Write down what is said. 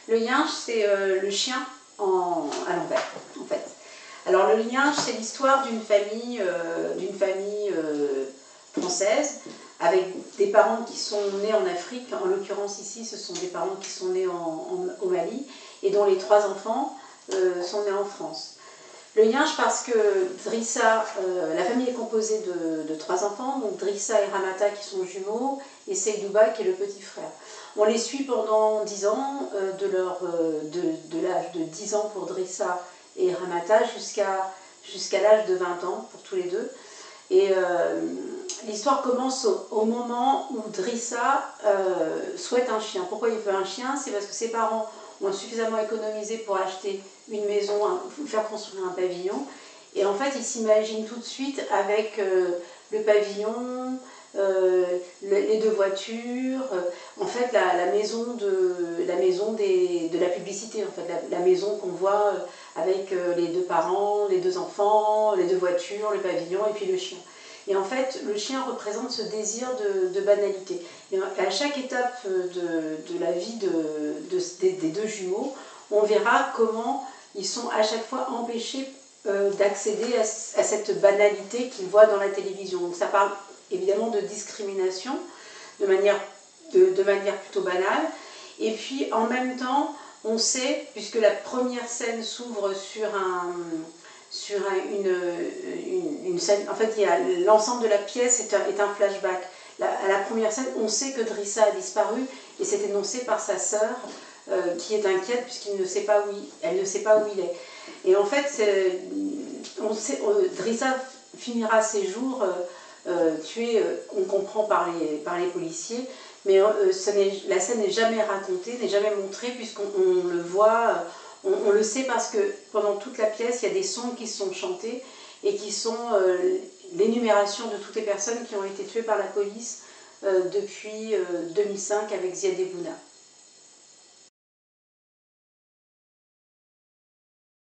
Le yinche, c'est le chien à l'envers, en fait. Alors le yinche, c'est l'histoire d'une famille, française, avec des parents qui sont nés en Afrique. En l'occurrence ici, ce sont des parents qui sont nés au Mali, et dont les 3 enfants sont nés en France. Le yinche parce que Drissa, la famille est composée de 3 enfants, donc Drissa et Ramata qui sont jumeaux, et Seydouba qui est le petit frère. On les suit pendant 10 ans, de l'âge de 10 ans pour Drissa et Ramata jusqu'à l'âge de 20 ans pour tous les deux. Et l'histoire commence au moment où Drissa souhaite un chien. Pourquoi il veut un chien? C'est parce que ses parents ont suffisamment économisé pour acheter une maison, faire construire un pavillon. Et en fait, il s'imagine tout de suite avec le pavillon, les 2 voitures, en fait la maison de la publicité, en fait, la maison qu'on voit avec les 2 parents, les 2 enfants, les 2 voitures, le pavillon et puis le chien. Et en fait, le chien représente ce désir de banalité. Et à chaque étape de la vie des 2 jumeaux, on verra comment ils sont à chaque fois empêchés d'accéder à cette banalité qu'ils voient dans la télévision. Donc ça parle évidemment de discrimination, de manière plutôt banale. Et puis en même temps, on sait, puisque la première scène s'ouvre sur une scène, en fait l'ensemble de la pièce est un flashback. À la première scène, on sait que Drissa a disparu, et c'est énoncé par sa sœur qui est inquiète puisqu'elle ne sait pas où il est. Et en fait, Drissa finira ses jours tué, on comprend par les policiers, mais la scène n'est jamais racontée, n'est jamais montrée, puisqu'on le voit, on le sait parce que pendant toute la pièce, il y a des sons qui sont chantés et qui sont l'énumération de toutes les personnes qui ont été tuées par la police depuis 2005 avec Ziad Bouna.